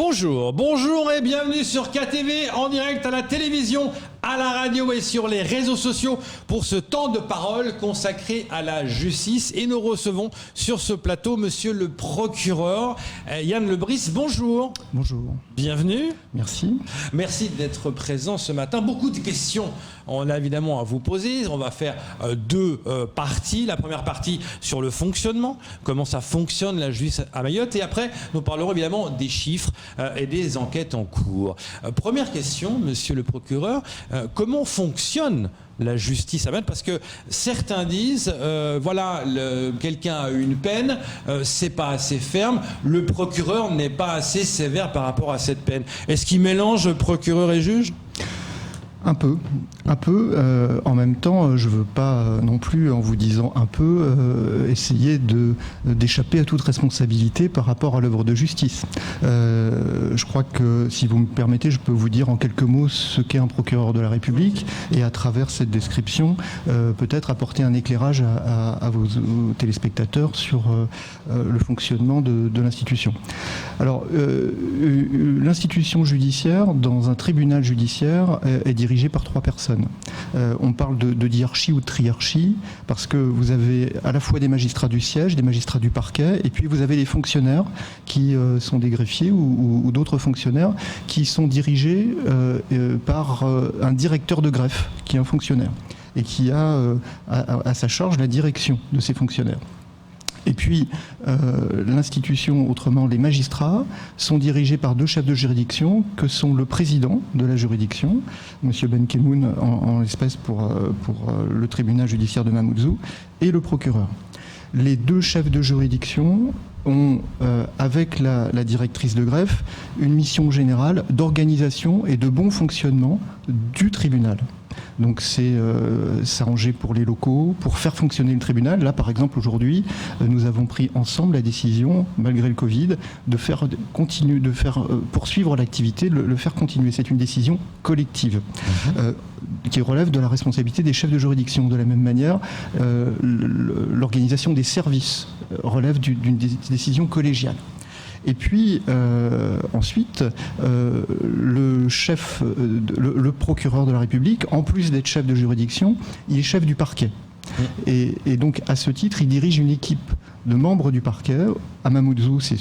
Bonjour et bienvenue sur KTV en direct à la télévision, à la radio et sur les réseaux sociaux pour ce temps de parole consacré à la justice. Et nous recevons sur ce plateau monsieur le procureur Yann Lebris. Bonjour. Bonjour. Bienvenue. Merci. Merci d'être présent ce matin. Beaucoup de questions on a évidemment à vous poser. On va faire deux parties. La première partie sur le fonctionnement, comment ça fonctionne la justice à Mayotte. Et après, nous parlerons évidemment des chiffres et des enquêtes en cours. Première question, monsieur le procureur, comment fonctionne la justice à Mayotte? Parce que certains disent, quelqu'un a eu une peine, c'est pas assez ferme, le procureur n'est pas assez sévère par rapport à cette peine. Est-ce qu'il mélange procureur et juge ? Un peu. En même temps, je ne veux pas non plus, en vous disant un peu, essayer d'échapper à toute responsabilité par rapport à l'œuvre de justice. Je crois que, si vous me permettez, je peux vous dire en quelques mots ce qu'est un procureur de la République et à travers cette description, peut-être apporter un éclairage à vos téléspectateurs sur le fonctionnement de l'institution. Alors, l'institution judiciaire, dans un tribunal judiciaire, est dirigée par trois personnes. On parle de diarchie ou de triarchie parce que vous avez à la fois des magistrats du siège, des magistrats du parquet, et puis vous avez des fonctionnaires qui sont des greffiers ou d'autres fonctionnaires qui sont dirigés par un directeur de greffe qui est un fonctionnaire et qui a à sa charge la direction de ces fonctionnaires. Et puis, l'institution, autrement les magistrats, sont dirigés par deux chefs de juridiction, que sont le président de la juridiction, M. Benkemoun, en l'espèce pour le tribunal judiciaire de Mamoudzou, et le procureur. Les deux chefs de juridiction ont, avec la directrice de greffe, une mission générale d'organisation et de bon fonctionnement du tribunal. Donc c'est s'arranger pour les locaux, pour faire fonctionner le tribunal. Là, par exemple, aujourd'hui, nous avons pris ensemble la décision, malgré le Covid, de faire poursuivre l'activité, le faire continuer. C'est une décision collective qui relève de la responsabilité des chefs de juridiction. De la même manière, l'organisation des services relève d'une décision collégiale. Et puis ensuite, le procureur de la République, en plus d'être chef de juridiction, il est chef du parquet. Et donc, à ce titre, il dirige une équipe de membres du parquet. À Mamoudzou, c'est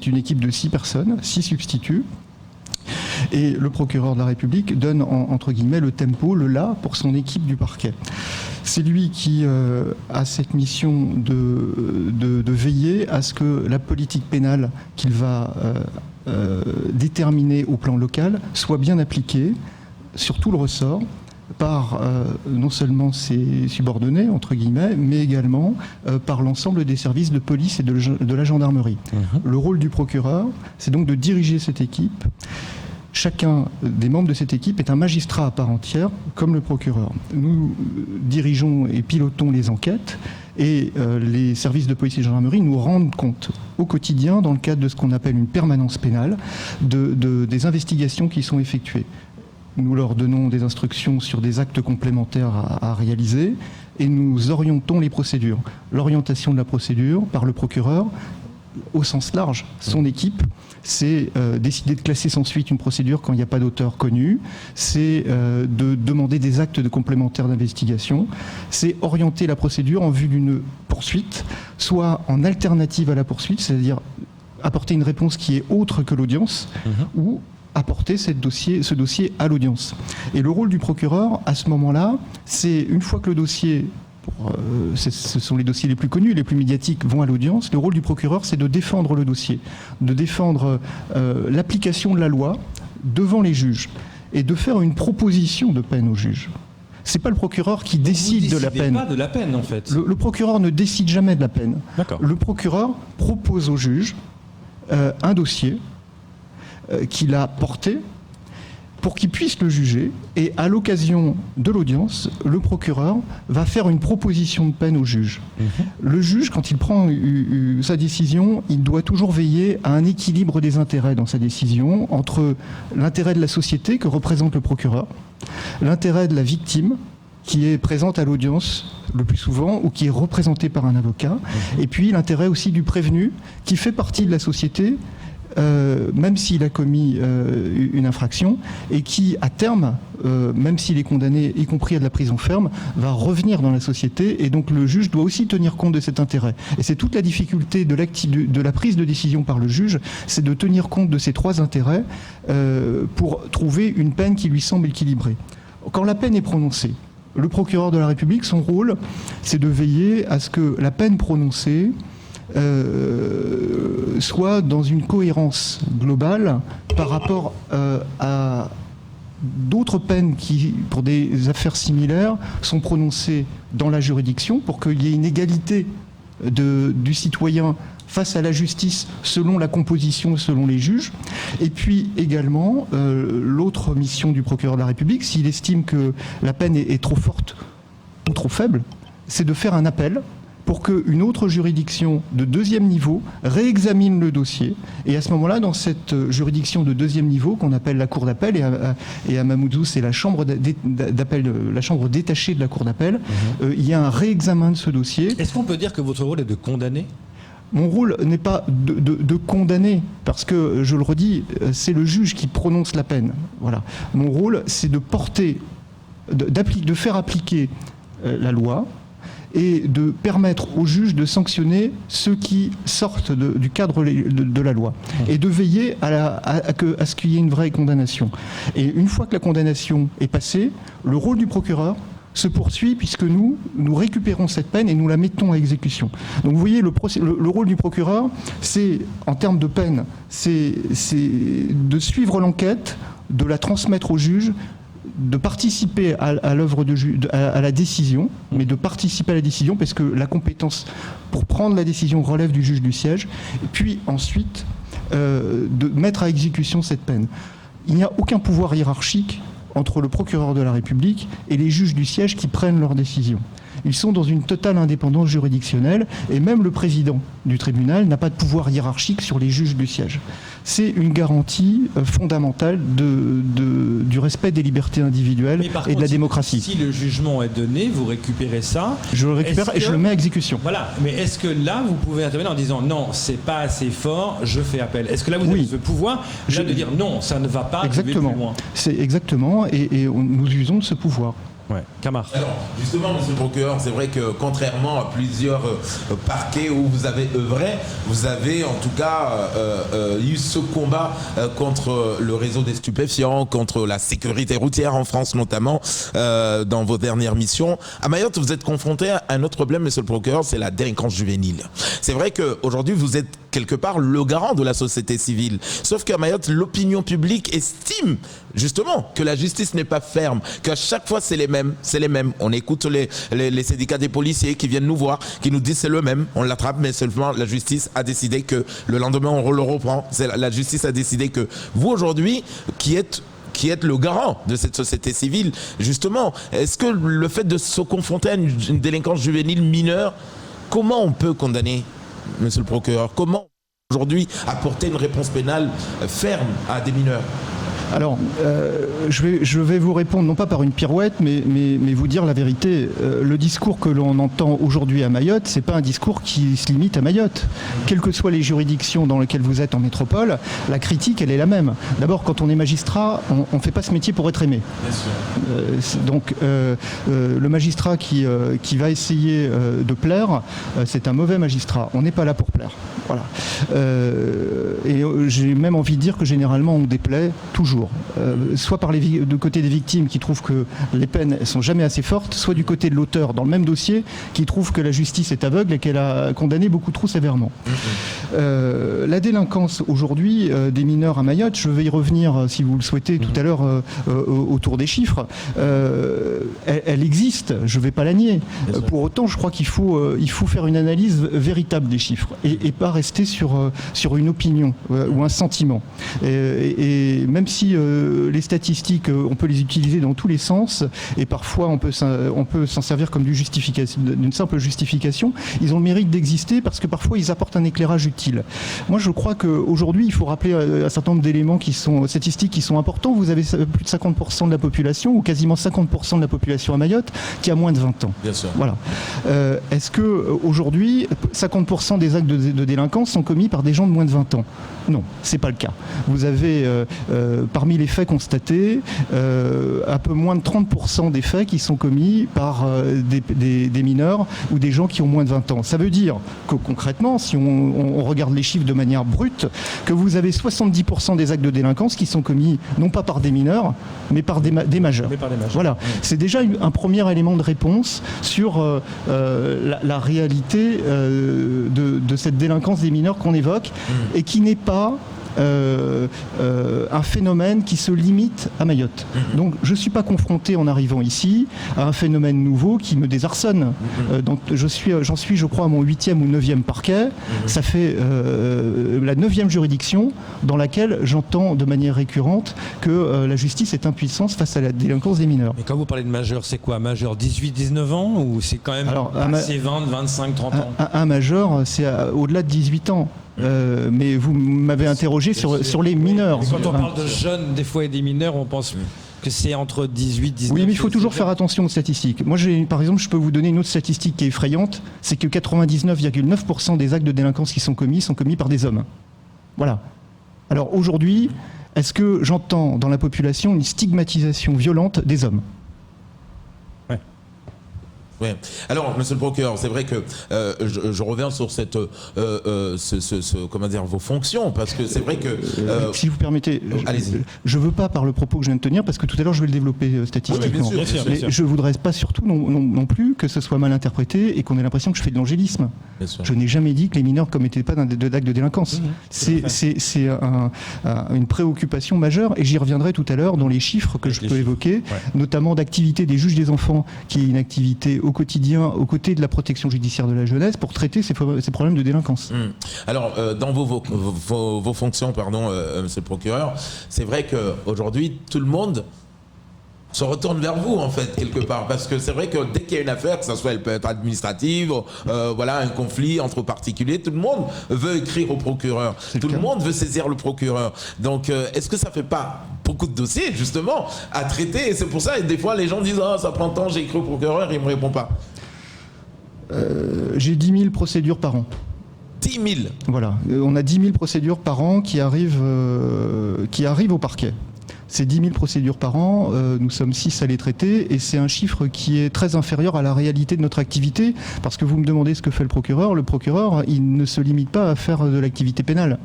une équipe de 6 personnes, 6 substituts. Et le procureur de la République donne, entre guillemets, le tempo, le là, pour son équipe du parquet. C'est lui qui a cette mission de veiller à ce que la politique pénale qu'il va déterminer au plan local soit bien appliquée sur tout le ressort par non seulement ses subordonnés, entre guillemets, mais également par l'ensemble des services de police et de la gendarmerie. Le rôle du procureur, c'est donc de diriger cette équipe. Chacun des membres de cette équipe est un magistrat à part entière, comme le procureur. Nous dirigeons et pilotons les enquêtes et les services de police et de gendarmerie nous rendent compte au quotidien, dans le cadre de ce qu'on appelle une permanence pénale, des investigations qui sont effectuées. Nous leur donnons des instructions sur des actes complémentaires à réaliser et nous orientons les procédures. L'orientation de la procédure par le procureur, au sens large, son équipe, c'est décider de classer sans suite une procédure quand il n'y a pas d'auteur connu, c'est de demander des actes de complémentaires d'investigation, c'est orienter la procédure en vue d'une poursuite, soit en alternative à la poursuite, c'est-à-dire apporter une réponse qui est autre que l'audience, ou apporter ce dossier à l'audience. Et le rôle du procureur, à ce moment-là, c'est une fois que le dossier... ce sont les dossiers les plus connus, les plus médiatiques, vont à l'audience. Le rôle du procureur, c'est de défendre le dossier, de défendre l'application de la loi devant les juges et de faire une proposition de peine aux juges. C'est pas le procureur qui décide de la peine. Pas de la peine, en fait. Le procureur ne décide jamais de la peine. D'accord. Le procureur propose au juge un dossier qu'il a porté pour qu'il puisse le juger, et à l'occasion de l'audience, le procureur va faire une proposition de peine au juge. Le juge, quand il prend sa décision, il doit toujours veiller à un équilibre des intérêts dans sa décision, entre l'intérêt de la société que représente le procureur, l'intérêt de la victime, qui est présente à l'audience le plus souvent, ou qui est représentée par un avocat, et puis l'intérêt aussi du prévenu, qui fait partie de la société, même s'il a commis une infraction, et qui, à terme, même s'il est condamné, y compris à de la prison ferme, va revenir dans la société, et donc le juge doit aussi tenir compte de cet intérêt. Et c'est toute la difficulté de la prise de décision par le juge, c'est de tenir compte de ces trois intérêts pour trouver une peine qui lui semble équilibrée. Quand la peine est prononcée, le procureur de la République, son rôle, c'est de veiller à ce que la peine prononcée soit dans une cohérence globale par rapport à d'autres peines qui, pour des affaires similaires, sont prononcées dans la juridiction pour qu'il y ait une égalité du citoyen face à la justice selon la composition, selon les juges. Et puis également, l'autre mission du procureur de la République, s'il estime que la peine est trop forte ou trop faible, c'est de faire un appel pour qu'une autre juridiction de deuxième niveau réexamine le dossier. Et à ce moment-là, dans cette juridiction de deuxième niveau, qu'on appelle la Cour d'appel, et à Mamoudzou, c'est la chambre d'appel, la chambre détachée de la Cour d'appel, il y a un réexamen de ce dossier. Est-ce qu'on peut dire que votre rôle est de condamner ? Mon rôle n'est pas de condamner, parce que, je le redis, c'est le juge qui prononce la peine. Voilà. Mon rôle, c'est de de faire appliquer la loi, et de permettre aux juges de sanctionner ceux qui sortent du cadre de la loi, et de veiller à ce qu'il y ait une vraie condamnation. Et une fois que la condamnation est passée, le rôle du procureur se poursuit, puisque nous récupérons cette peine et nous la mettons à exécution. Donc vous voyez, le rôle du procureur, c'est, en termes de peine, c'est de suivre l'enquête, de la transmettre au juge, de participer à l'œuvre à la décision, mais de participer à la décision, parce que la compétence pour prendre la décision relève du juge du siège, et puis ensuite de mettre à exécution cette peine. Il n'y a aucun pouvoir hiérarchique entre le procureur de la République et les juges du siège qui prennent leurs décisions. Ils sont dans une totale indépendance juridictionnelle, et même le président du tribunal n'a pas de pouvoir hiérarchique sur les juges du siège. C'est une garantie fondamentale du respect des libertés individuelles et de la démocratie. Si le jugement est donné, vous récupérez ça. Je le récupère et je le mets à exécution. Voilà, mais est-ce que là, vous pouvez intervenir en disant non, c'est pas assez fort, je fais appel? Est-ce que là, vous avez ce pouvoir de dire non, ça ne va pas, exactement. Je vais plus loin? C'est exactement, et nous usons de ce pouvoir. Ouais. Camar. Alors, justement, monsieur le procureur, c'est vrai que contrairement à plusieurs parquets où vous avez œuvré, vous avez en tout cas eu ce combat contre le réseau des stupéfiants, contre la sécurité routière en France notamment, dans vos dernières missions. À Mayotte, vous êtes confronté à un autre problème, monsieur le procureur, c'est la délinquance juvénile. C'est vrai qu'aujourd'hui, vous êtes quelque part le garant de la société civile. Sauf qu'à Mayotte, l'opinion publique estime justement que la justice n'est pas ferme, qu'à chaque fois c'est les mêmes. On écoute les syndicats des policiers qui viennent nous voir, qui nous disent c'est le même, on l'attrape, mais seulement la justice a décidé que le lendemain on le reprend. La justice a décidé que vous aujourd'hui, qui êtes le garant de cette société civile, justement, est-ce que le fait de se confronter à une délinquance juvénile mineure, comment on peut condamner, monsieur le procureur? Comment aujourd'hui apporter une réponse pénale ferme à des mineurs? Alors, je vais vous répondre, non pas par une pirouette, mais vous dire la vérité. Le discours que l'on entend aujourd'hui à Mayotte, c'est pas un discours qui se limite à Mayotte. Quelles que soient les juridictions dans lesquelles vous êtes en métropole, la critique, elle est la même. D'abord, quand on est magistrat, on ne fait pas ce métier pour être aimé. Bien sûr. Donc, le magistrat qui va essayer de plaire, c'est un mauvais magistrat. On n'est pas là pour plaire. Voilà. Et j'ai même envie de dire que généralement, on déplaît toujours. Soit du côté des victimes qui trouvent que les peines ne sont jamais assez fortes, soit du côté de l'auteur dans le même dossier qui trouve que la justice est aveugle et qu'elle a condamné beaucoup trop sévèrement. La délinquance aujourd'hui des mineurs à Mayotte, je vais y revenir si vous le souhaitez tout à l'heure autour des chiffres, elle existe, je ne vais pas la nier. Pour autant, je crois qu'il faut faire une analyse véritable des chiffres et pas rester sur une opinion ou un sentiment. Et même si aussi les statistiques, on peut les utiliser dans tous les sens, et parfois on peut s'en servir comme d'une simple justification. Ils ont le mérite d'exister parce que parfois ils apportent un éclairage utile. Moi je crois qu'aujourd'hui il faut rappeler un certain nombre d'éléments statistiques qui sont importants. Vous avez plus de 50% de la population, ou quasiment 50% de la population à Mayotte, qui a moins de 20 ans. Bien sûr. Voilà. Est-ce que aujourd'hui 50% des actes de délinquance sont commis par des gens de moins de 20 ans? Non, c'est pas le cas. Vous avez parmi les faits constatés un peu moins de 30% des faits qui sont commis par des mineurs ou des gens qui ont moins de 20 ans. Ça veut dire que concrètement, si on regarde les chiffres de manière brute, que vous avez 70% des actes de délinquance qui sont commis non pas par des mineurs, mais par des majeurs. Voilà. C'est déjà un premier élément de réponse sur la réalité de cette délinquance des mineurs qu'on évoque et qui n'est pas un phénomène qui se limite à Mayotte. Donc je ne suis pas confronté en arrivant ici à un phénomène nouveau qui me désarçonne. Donc j'en suis, je crois, à mon 8e ou 9e parquet. Ça fait la 9e juridiction dans laquelle j'entends de manière récurrente que la justice est impuissante face à la délinquance des mineurs. Et quand vous parlez de majeur, c'est quoi? Majeur 18-19 ans ou c'est quand même c'est 20, 25, 30 ans? Un majeur, c'est au-delà de 18 ans. Mais vous m'avez interrogé sur les mineurs. Quand on parle de jeunes, des fois, et des mineurs, on pense que c'est entre 18 et 19. Oui, mais il faut toujours faire attention aux statistiques. Moi, par exemple, je peux vous donner une autre statistique qui est effrayante, c'est que 99,9% des actes de délinquance qui sont commis par des hommes. Voilà. Alors aujourd'hui, est-ce que j'entends dans la population une stigmatisation violente des hommes ? Oui. Alors, monsieur le procureur, c'est vrai que je reviens sur cette, comment dire, vos fonctions, parce que c'est vrai que... si vous permettez, allez-y. Je ne veux pas, par le propos que je viens de tenir, parce que tout à l'heure je vais le développer statistiquement. Oui, bien sûr. Je ne voudrais pas surtout non plus que ce soit mal interprété et qu'on ait l'impression que je fais de l'angélisme. Je n'ai jamais dit que les mineurs ne commettaient pas d'actes de délinquance. C'est une préoccupation majeure, et j'y reviendrai tout à l'heure dans les chiffres que je peux évoquer, notamment d'activité des juges des enfants, qui est une activité au quotidien, aux côtés de la protection judiciaire de la jeunesse, pour traiter ces problèmes de délinquance. Alors, dans vos fonctions, monsieur le procureur, c'est vrai qu'aujourd'hui, tout le monde se retourne vers vous, en fait, quelque part, parce que c'est vrai que dès qu'il y a une affaire, que ça soit, elle peut être administrative, voilà, un conflit entre particuliers, tout le monde veut écrire au procureur, tout le monde veut saisir le procureur. Donc, est-ce que ça fait pas beaucoup de dossiers, justement, à traiter? Et c'est pour ça, et des fois, les gens disent, ça prend temps, j'ai écrit au procureur, il me répond pas. J'ai 10 000 procédures par an. 10 000. Voilà, on a 10 000 procédures par an qui arrivent au parquet. C'est 10 000 procédures par an, nous sommes 6 à les traiter, et c'est un chiffre qui est très inférieur à la réalité de notre activité, parce que vous me demandez ce que fait le procureur, il ne se limite pas à faire de l'activité pénale.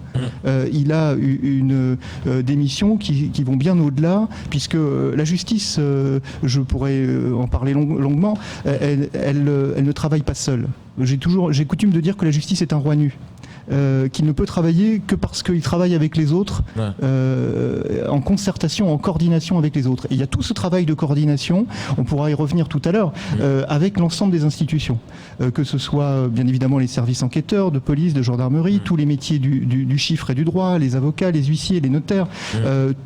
Il a des missions qui vont bien au-delà, puisque la justice, je pourrais en parler longuement, elle ne travaille pas seule. J'ai coutume de dire que la justice est un roi nu. Qui ne peut travailler que parce qu'il travaille avec les autres, en concertation, en coordination avec les autres. Et il y a tout ce travail de coordination, on pourra y revenir tout à l'heure, avec l'ensemble des institutions, que ce soit bien évidemment les services enquêteurs, de police, de gendarmerie, tous les métiers du chiffre et du droit, les avocats, les huissiers, les notaires,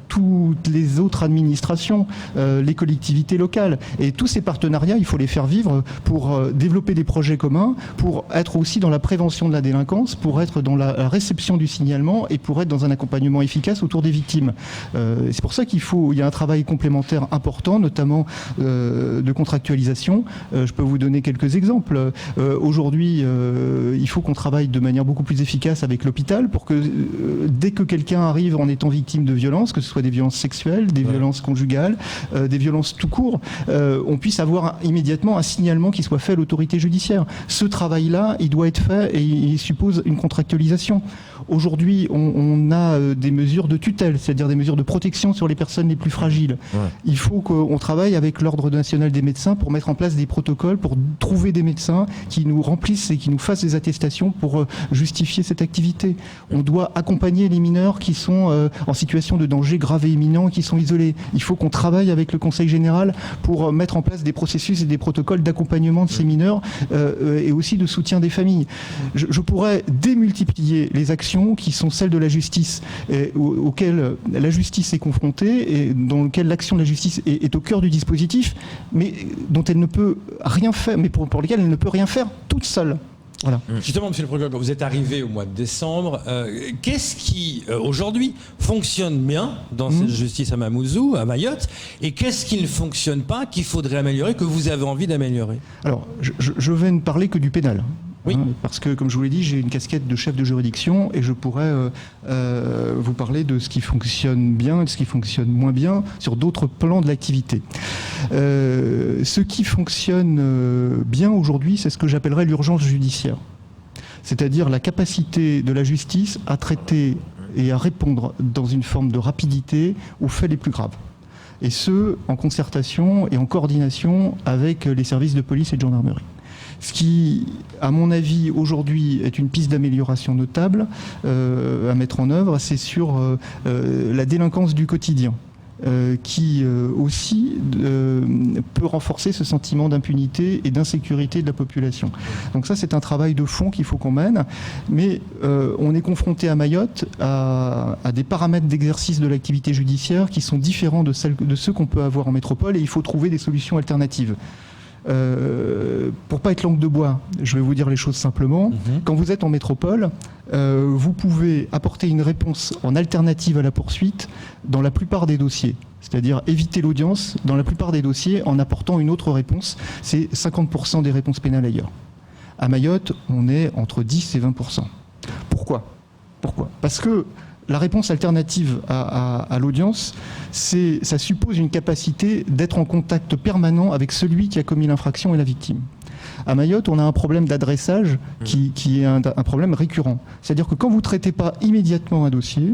toutes les autres administrations, les collectivités locales. Et tous ces partenariats, il faut les faire vivre pour développer des projets communs, pour être aussi dans la prévention de la délinquance, pour être dans la réception du signalement et pour être dans un accompagnement efficace autour des victimes. C'est pour ça qu'il y a un travail complémentaire important, notamment de contractualisation. Je peux vous donner quelques exemples. Aujourd'hui, il faut qu'on travaille de manière beaucoup plus efficace avec l'hôpital pour que dès que quelqu'un arrive en étant victime de violences, que ce soit des violences sexuelles, des violences conjugales, des violences tout court, on puisse avoir immédiatement un signalement qui soit fait à l'autorité judiciaire. Ce travail-là, il doit être fait et il suppose une contractualisation. Aujourd'hui, on a des mesures de tutelle, c'est-à-dire des mesures de protection sur les personnes les plus fragiles. Il faut qu'on travaille avec l'Ordre national des médecins pour mettre en place des protocoles, pour trouver des médecins qui nous remplissent et qui nous fassent des attestations pour justifier cette activité. On doit accompagner les mineurs qui sont en situation de danger grave et imminent, qui sont isolés. Il faut qu'on travaille avec le Conseil général pour mettre en place des processus et des protocoles d'accompagnement de ces mineurs et aussi de soutien des familles. Je pourrais démultiplier démultiplier les actions qui sont celles de la justice, auxquelles la justice est confrontée et dans lesquelles l'action de la justice est au cœur du dispositif, mais dont elle ne peut rien faire, mais pour lesquelles elle ne peut rien faire toute seule. Voilà. Justement, monsieur le procureur, quand vous êtes arrivé au mois de décembre, qu'est-ce qui, aujourd'hui, fonctionne bien dans cette justice à Mamoudzou, à Mayotte, et qu'est-ce qui ne fonctionne pas, qu'il faudrait améliorer, que vous avez envie d'améliorer? Alors, je vais ne parler que du pénal. Oui. Parce que, comme je vous l'ai dit, j'ai une casquette de chef de juridiction et je pourrais vous parler de ce qui fonctionne bien et de ce qui fonctionne moins bien sur d'autres plans de l'activité. Ce qui fonctionne bien aujourd'hui, c'est ce que j'appellerais l'urgence judiciaire. C'est-à-dire la capacité de la justice à traiter et à répondre dans une forme de rapidité aux faits les plus graves. Et ce, en concertation et en coordination avec les services de police et de gendarmerie. Ce qui, à mon avis, aujourd'hui est une piste d'amélioration notable à mettre en œuvre, c'est sur la délinquance du quotidien. Qui aussi peut renforcer ce sentiment d'impunité et d'insécurité de la population. Donc ça, c'est un travail de fond qu'il faut qu'on mène, mais on est confronté à Mayotte à des paramètres d'exercice de l'activité judiciaire qui sont différents de ceux qu'on peut avoir en métropole, et il faut trouver des solutions alternatives. Pour pas être langue de bois, je vais vous dire les choses simplement. Quand vous êtes en métropole, vous pouvez apporter une réponse en alternative à la poursuite dans la plupart des dossiers. C'est-à-dire éviter l'audience dans la plupart des dossiers en apportant une autre réponse. C'est 50% des réponses pénales ailleurs. À Mayotte, on est entre 10 et 20%. Pourquoi ? Parce que la réponse alternative à l'audience, ça suppose une capacité d'être en contact permanent avec celui qui a commis l'infraction et la victime. À Mayotte, on a un problème d'adressage qui est un problème récurrent. C'est-à-dire que quand vous ne traitez pas immédiatement un dossier,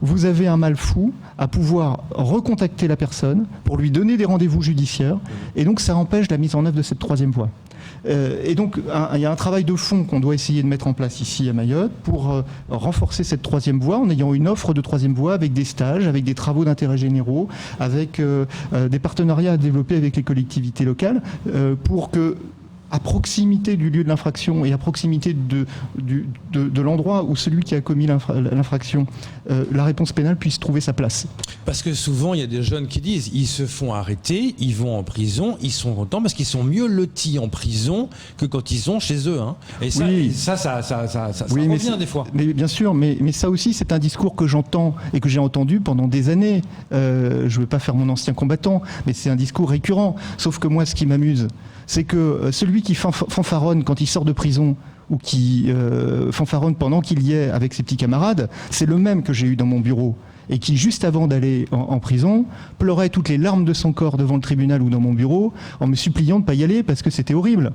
vous avez un mal fou à pouvoir recontacter la personne pour lui donner des rendez-vous judiciaires, et donc ça empêche la mise en œuvre de cette troisième voie. Et donc, il y a un travail de fond qu'on doit essayer de mettre en place ici à Mayotte pour renforcer cette troisième voie en ayant une offre de troisième voie avec des stages, avec des travaux d'intérêt généraux, avec des partenariats à développer avec les collectivités locales pour que, à proximité du lieu de l'infraction et à proximité de l'endroit où celui qui a commis l'infraction, la réponse pénale puisse trouver sa place. Parce que souvent, il y a des jeunes qui disent ils se font arrêter, ils vont en prison, ils sont contents parce qu'ils sont mieux lotis en prison que quand ils sont chez eux. Hein. Et ça, oui. ça Oui, revient des fois. Mais bien sûr, mais ça aussi, c'est un discours que j'entends et que j'ai entendu pendant des années. Je ne veux pas faire mon ancien combattant, mais c'est un discours récurrent. Sauf que moi, ce qui m'amuse, c'est que celui qui fanfaronne quand il sort de prison ou qui fanfaronne pendant qu'il y est avec ses petits camarades, c'est le même que j'ai eu dans mon bureau et qui, juste avant d'aller en prison, pleurait toutes les larmes de son corps devant le tribunal ou dans mon bureau en me suppliant de ne pas y aller parce que c'était horrible.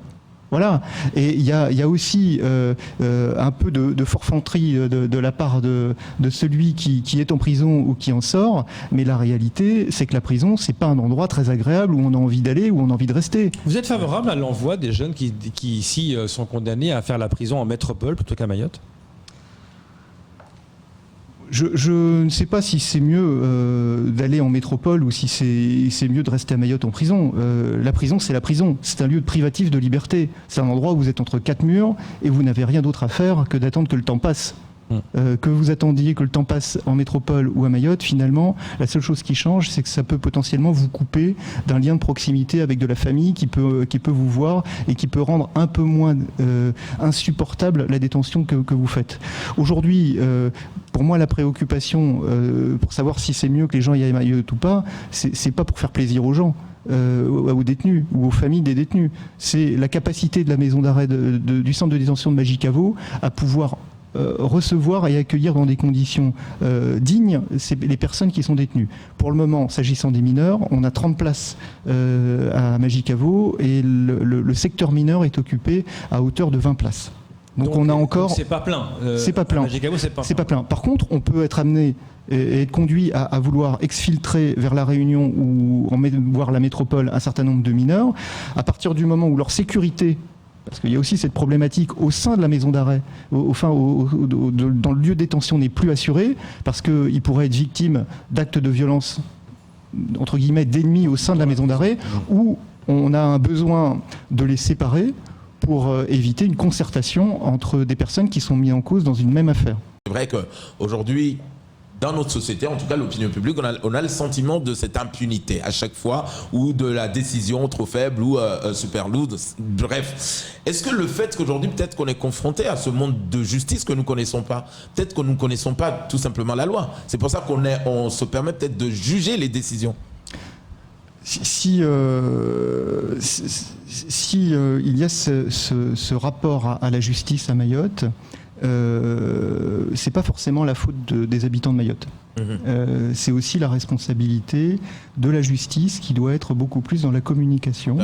Voilà. Et il y a aussi un peu de forfanterie de la part de celui qui est en prison ou qui en sort, mais la réalité, c'est que la prison, c'est pas un endroit très agréable où on a envie d'aller, où on a envie de rester. Vous êtes favorable à l'envoi des jeunes qui ici sont condamnés à faire la prison en métropole plutôt qu'à Mayotte ? Je ne sais pas si c'est mieux d'aller en métropole ou si c'est mieux de rester à Mayotte en prison. La prison, c'est la prison. C'est un lieu privatif de liberté. C'est un endroit où vous êtes entre quatre murs et vous n'avez rien d'autre à faire que d'attendre que le temps passe. Que vous attendiez que le temps passe en métropole ou à Mayotte, finalement, la seule chose qui change, c'est que ça peut potentiellement vous couper d'un lien de proximité avec de la famille qui peut vous voir et qui peut rendre un peu moins insupportable la détention que vous faites. Aujourd'hui, pour moi, la préoccupation pour savoir si c'est mieux que les gens y aillent à Mayotte ou pas, c'est pas pour faire plaisir aux gens. Aux détenus ou aux familles des détenus. C'est la capacité de la maison d'arrêt du centre de détention de Magicavo à pouvoir recevoir et accueillir dans des conditions dignes les personnes qui sont détenues. Pour le moment, s'agissant des mineurs, on a 30 places à Magicavo et le secteur mineur est occupé à hauteur de 20 places. Donc on a encore... C'est pas plein. C'est pas plein. Magicavo, c'est pas plein. Par contre, on peut être amené et être conduit à vouloir exfiltrer vers la Réunion ou voir la métropole un certain nombre de mineurs à partir du moment où leur sécurité, parce qu'il y a aussi cette problématique au sein de la maison d'arrêt, dans le lieu de détention n'est plus assurée, parce qu'ils pourraient être victimes d'actes de violence, entre guillemets, d'ennemis au sein de la maison d'arrêt, où on a un besoin de les séparer pour éviter une concertation entre des personnes qui sont mises en cause dans une même affaire. C'est vrai qu'aujourd'hui, dans notre société, en tout cas l'opinion publique, on a le sentiment de cette impunité à chaque fois, ou de la décision trop faible ou super lourde. Bref, est-ce que le fait qu'aujourd'hui peut-être qu'on est confronté à ce monde de justice que nous ne connaissons pas, peut-être que nous ne connaissons pas tout simplement la loi, c'est pour ça qu'on se permet peut-être de juger les décisions. Si il y a ce rapport à la justice à Mayotte, c'est pas forcément la faute des habitants de Mayotte. C'est aussi la responsabilité de la justice qui doit être beaucoup plus dans la communication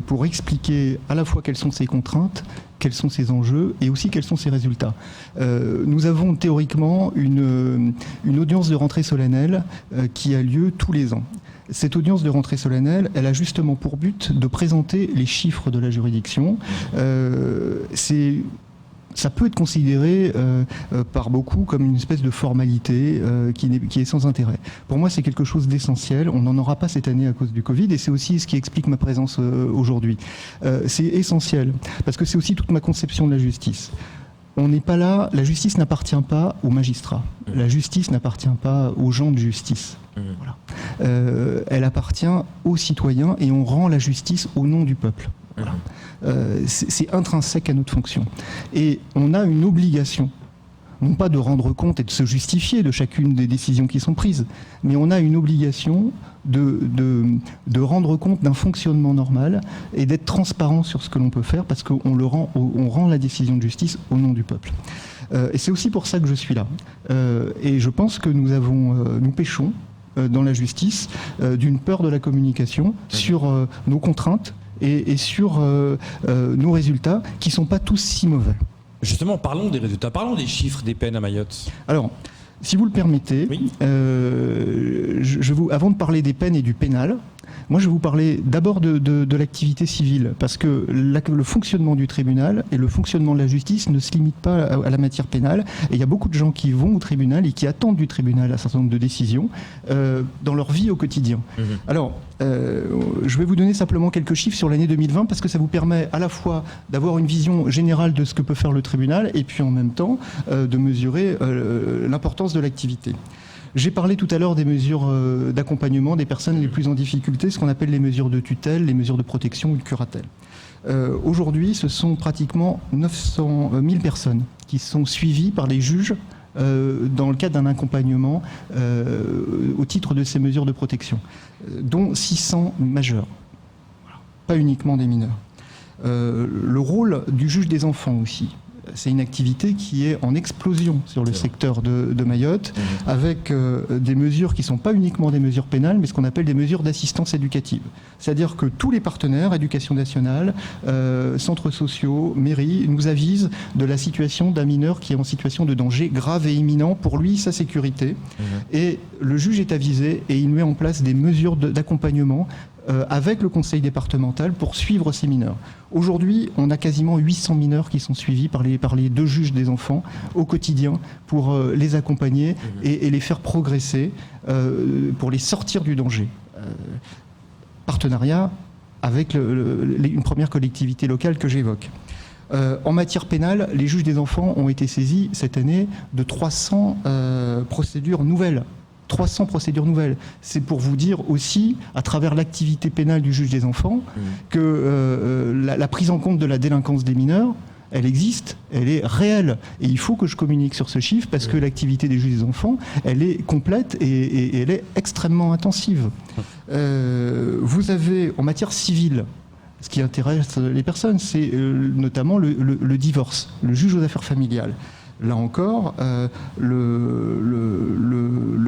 pour expliquer à la fois quelles sont ses contraintes, quels sont ses enjeux et aussi quels sont ses résultats. Nous avons théoriquement une audience de rentrée solennelle qui a lieu tous les ans. Cette audience de rentrée solennelle, elle a justement pour but de présenter les chiffres de la juridiction. Ça peut être considéré par beaucoup comme une espèce de formalité qui est sans intérêt. Pour moi, c'est quelque chose d'essentiel. On n'en aura pas cette année à cause du Covid, et c'est aussi ce qui explique ma présence aujourd'hui. C'est essentiel, parce que c'est aussi toute ma conception de la justice. On n'est pas là, la justice n'appartient pas aux magistrats. La justice n'appartient pas aux gens de justice. Voilà. Elle appartient aux citoyens, et on rend la justice au nom du peuple. Voilà. C'est intrinsèque à notre fonction. Et on a une obligation, non pas de rendre compte et de se justifier de chacune des décisions qui sont prises, mais on a une obligation de rendre compte d'un fonctionnement normal et d'être transparent sur ce que l'on peut faire, parce qu'on rend la décision de justice au nom du peuple. Et c'est aussi pour ça que je suis là. Et je pense que nous péchons dans la justice d'une peur de la communication sur nos contraintes et sur nos résultats qui ne sont pas tous si mauvais. Justement, parlons des résultats, parlons des chiffres des peines à Mayotte. Alors, si vous le permettez, oui. Avant de parler des peines et du pénal, moi je vais vous parler d'abord de l'activité civile, parce que le fonctionnement du tribunal et le fonctionnement de la justice ne se limite pas à la matière pénale, et il y a beaucoup de gens qui vont au tribunal et qui attendent du tribunal un certain nombre de décisions dans leur vie au quotidien. Alors, je vais vous donner simplement quelques chiffres sur l'année 2020, parce que ça vous permet à la fois d'avoir une vision générale de ce que peut faire le tribunal, et puis en même temps de mesurer l'importance de l'activité. J'ai parlé tout à l'heure des mesures d'accompagnement des personnes les plus en difficulté, ce qu'on appelle les mesures de tutelle, les mesures de protection ou de curatelle. Aujourd'hui, ce sont pratiquement 900 000 personnes qui sont suivies par les juges dans le cadre d'un accompagnement au titre de ces mesures de protection, dont 600 majeurs, pas uniquement des mineurs. Le rôle du juge des enfants aussi. C'est une activité qui est en explosion sur le secteur de Mayotte, avec des mesures qui ne sont pas uniquement des mesures pénales, mais ce qu'on appelle des mesures d'assistance éducative. C'est-à-dire que tous les partenaires, éducation nationale, centres sociaux, mairies, nous avisent de la situation d'un mineur qui est en situation de danger grave et imminent pour lui, sa sécurité. Et le juge est avisé et il met en place des mesures d'accompagnement avec le conseil départemental pour suivre ces mineurs. Aujourd'hui, on a quasiment 800 mineurs qui sont suivis par les deux juges des enfants au quotidien pour les accompagner et les faire progresser, pour les sortir du danger. Partenariat avec une première collectivité locale que j'évoque. En matière pénale, les juges des enfants ont été saisis cette année de 300 procédures nouvelles. 300 procédures nouvelles. C'est pour vous dire aussi, à travers l'activité pénale du juge des enfants, que la prise en compte de la délinquance des mineurs, elle existe, elle est réelle. Et il faut que je communique sur ce chiffre, parce que l'activité des juges des enfants, elle est complète et elle est extrêmement intensive. Vous avez, en matière civile, ce qui intéresse les personnes, c'est notamment le divorce, le juge aux affaires familiales. Là encore,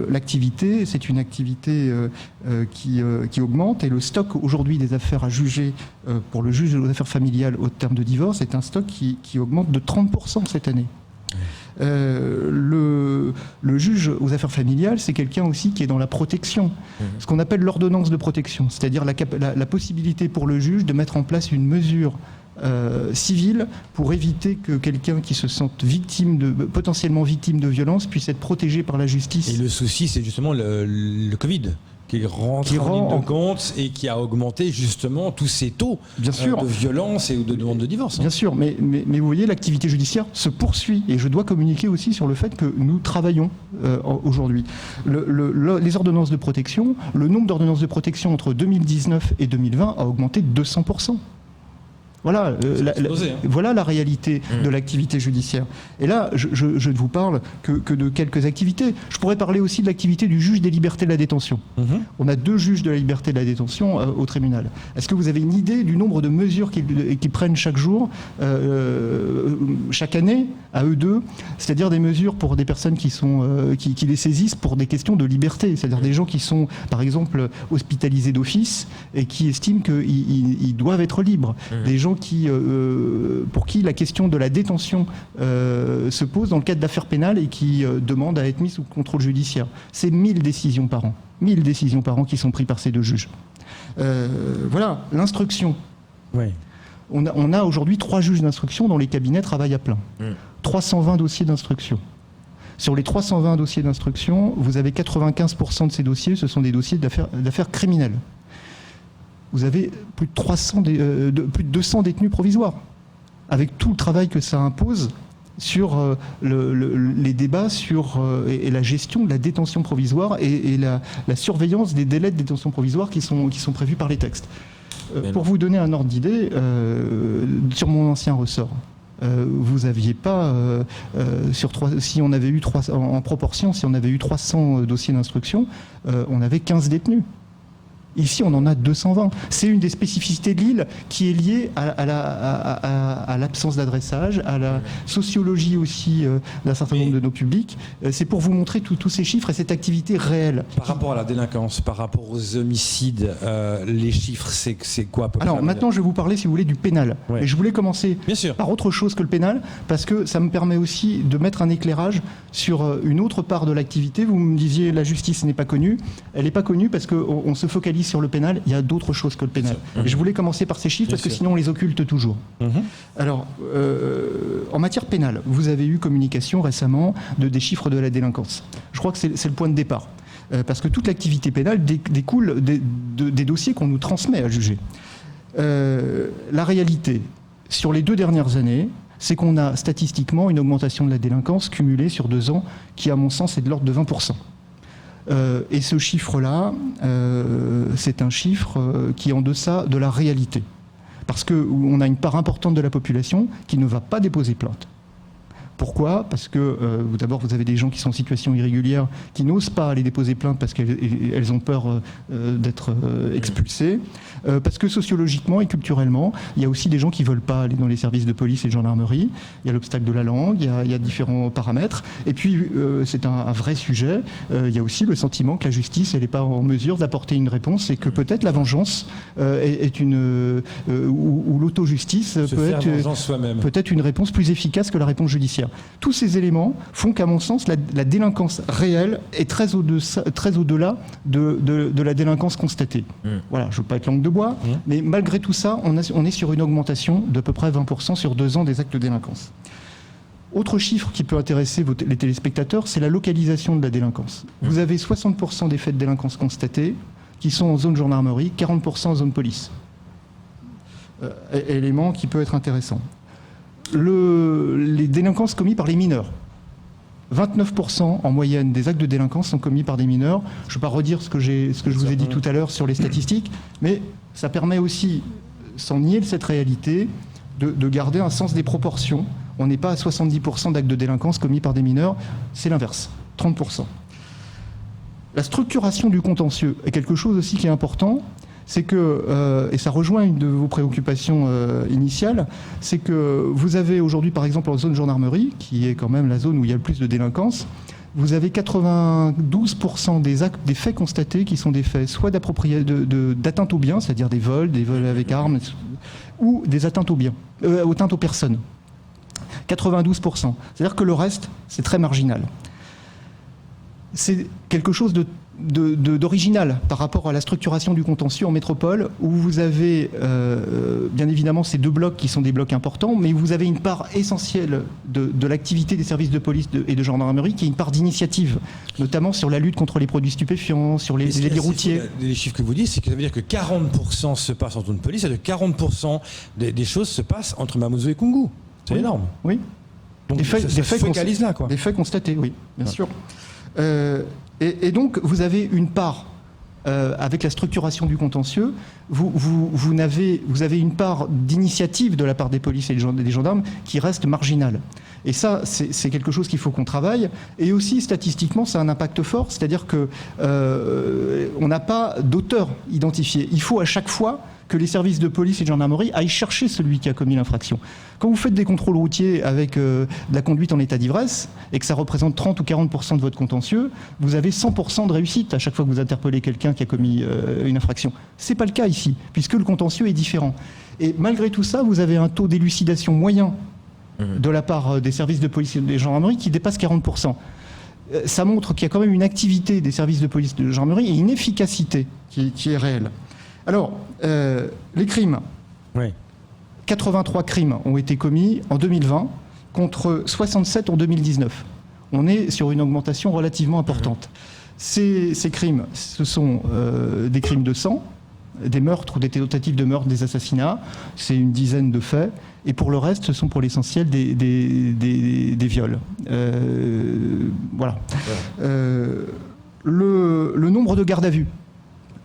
l'activité, c'est une activité qui augmente, et le stock aujourd'hui des affaires à juger pour le juge aux affaires familiales au terme de divorce est un stock qui augmente de 30% cette année. Le juge aux affaires familiales, c'est quelqu'un aussi qui est dans la protection, ce qu'on appelle l'ordonnance de protection, c'est-à-dire la possibilité pour le juge de mettre en place une mesure civile pour éviter que quelqu'un qui se sente potentiellement victime de violence puisse être protégé par la justice. Et le souci, c'est justement le Covid, qui rentre en ligne de compte et qui a augmenté justement tous ces taux de violence et de demande de divorce. Bien sûr, mais vous voyez, l'activité judiciaire se poursuit et je dois communiquer aussi sur le fait que nous travaillons aujourd'hui. Les ordonnances de protection, le nombre d'ordonnances de protection entre 2019 et 2020 a augmenté de 200%. Voilà, voilà la réalité de l'activité judiciaire. Et là, je ne vous parle que de quelques activités. Je pourrais parler aussi de l'activité du juge des libertés de la détention. On a 2 juges de la liberté de la détention au tribunal. Est-ce que vous avez une idée du nombre de mesures qu'ils prennent chaque jour, chaque année, à eux deux? C'est-à-dire des mesures pour des personnes qui les saisissent pour des questions de liberté. C'est-à-dire des gens qui sont, par exemple, hospitalisés d'office et qui estiment qu'ils doivent être libres. Des gens pour qui la question de la détention se pose dans le cadre d'affaires pénales et qui demandent à être mis sous contrôle judiciaire. C'est 1000 décisions par an. 1000 décisions par an qui sont prises par ces 2 juges. Voilà, l'instruction. Oui. On a aujourd'hui 3 juges d'instruction dont les cabinets travaillent à plein. 320 dossiers d'instruction. Sur les 320 dossiers d'instruction, vous avez 95% de ces dossiers, ce sont des dossiers d'affaires criminelles. Vous avez plus de 200 détenus provisoires, avec tout le travail que ça impose sur les débats et la gestion de la détention provisoire et la surveillance des délais de détention provisoire qui sont prévus par les textes. Pour vous donner un ordre d'idée, sur mon ancien ressort, vous n'aviez pas, si on avait eu en proportion, si on avait eu 300 dossiers d'instruction, on avait 15 détenus. Ici, on en a 220. C'est une des spécificités de l'île qui est liée à l'absence d'adressage, à la sociologie aussi d'un certain nombre de nos publics. C'est pour vous montrer tous ces chiffres et cette activité réelle. Par rapport à la délinquance, par rapport aux homicides, les chiffres, c'est quoi à peu près? Alors maintenant, je vais vous parler, si vous voulez, du pénal. Ouais. Et je voulais commencer par autre chose que le pénal, parce que ça me permet aussi de mettre un éclairage sur une autre part de l'activité. Vous me disiez, la justice n'est pas connue. Elle n'est pas connue parce qu'on se focalise sur le pénal, il y a d'autres choses que le pénal. Et je voulais commencer par ces chiffres parce que sinon on les occulte toujours. Alors, en matière pénale, vous avez eu communication récemment des chiffres de la délinquance. Je crois que c'est le point de départ. Parce que toute l'activité pénale découle des dossiers qu'on nous transmet à juger. La réalité, sur les 2 dernières années, c'est qu'on a statistiquement une augmentation de la délinquance cumulée sur 2 ans qui, à mon sens, est de l'ordre de 20%. Et ce chiffre-là, c'est un chiffre qui est en deçà de la réalité. Parce qu'on a une part importante de la population qui ne va pas déposer plainte. Pourquoi ? Parce que d'abord, vous avez des gens qui sont en situation irrégulière, qui n'osent pas aller déposer plainte parce qu'elles ont peur d'être expulsées. Parce que sociologiquement et culturellement, il y a aussi des gens qui ne veulent pas aller dans les services de police et de gendarmerie. Il y a l'obstacle de la langue, il y a différents paramètres. Et puis, c'est un vrai sujet. Il y a aussi le sentiment que la justice, elle n'est pas en mesure d'apporter une réponse et que peut-être la vengeance est une... ou l'auto-justice peut être une réponse plus efficace que la réponse judiciaire. Tous ces éléments font qu'à mon sens, la délinquance réelle est très au-delà de la délinquance constatée. Voilà, je ne veux pas être langue de bois, mais malgré tout ça, on est sur une augmentation d'à peu près 20% sur 2 ans des actes de délinquance. Autre chiffre qui peut intéresser les téléspectateurs, c'est la localisation de la délinquance. Vous avez 60% des faits de délinquance constatés qui sont en zone gendarmerie, 40% en zone police. Élément qui peut être intéressant. Les délinquances commises par les mineurs. 29% en moyenne des actes de délinquance sont commis par des mineurs. Je ne vais pas redire ce que je vous ai dit tout à l'heure sur les statistiques, mais ça permet aussi, sans nier cette réalité, de garder un sens des proportions. On n'est pas à 70% d'actes de délinquance commis par des mineurs, c'est l'inverse, 30%. La structuration du contentieux est quelque chose aussi qui est important. C'est que, et ça rejoint une de vos préoccupations initiales, c'est que vous avez aujourd'hui, par exemple, en zone gendarmerie, qui est quand même la zone où il y a le plus de délinquance, vous avez 92% des faits constatés qui sont des faits soit d'atteinte aux biens, c'est-à-dire des vols avec armes, ou des atteintes aux biens, atteintes aux personnes. 92%. C'est-à-dire que le reste, c'est très marginal. C'est quelque chose de d'original par rapport à la structuration du contentieux en métropole, où vous avez bien évidemment ces deux blocs qui sont des blocs importants, mais vous avez une part essentielle de l'activité des services de police et de gendarmerie qui est une part d'initiative, notamment sur la lutte contre les produits stupéfiants, sur les délits routiers. Les chiffres que vous dites, c'est que ça veut dire que 40% se passe en zone de police, et de 40% des choses se passent entre Mamoudzou et Koungou. C'est énorme. Oui. Donc Des faits constatés, oui, bien sûr. Et donc, vous avez une part, avec la structuration du contentieux, vous avez une part d'initiative de la part des polices et des gendarmes qui reste marginale. Et ça, c'est quelque chose qu'il faut qu'on travaille. Et aussi, statistiquement, ça a un impact fort, c'est-à-dire que on n'a pas d'auteur identifié. Il faut à chaque fois que les services de police et de gendarmerie aillent chercher celui qui a commis l'infraction. Quand vous faites des contrôles routiers avec de la conduite en état d'ivresse et que ça représente 30 ou 40% de votre contentieux, vous avez 100% de réussite à chaque fois que vous interpellez quelqu'un qui a commis une infraction. C'est pas le cas ici, puisque le contentieux est différent. Et malgré tout ça, vous avez un taux d'élucidation moyen de la part des services de police et de gendarmerie qui dépasse 40%. Ça montre qu'il y a quand même une activité des services de police et de gendarmerie et une efficacité qui est réelle. Alors, les crimes. Oui. 83 crimes ont été commis en 2020 contre 67 en 2019. On est sur une augmentation relativement importante. Ces crimes, ce sont des crimes de sang, des meurtres ou des tentatives de meurtre, des assassinats. C'est une dizaine de faits. Et pour le reste, ce sont pour l'essentiel des viols. Voilà. Le nombre de gardes à vue.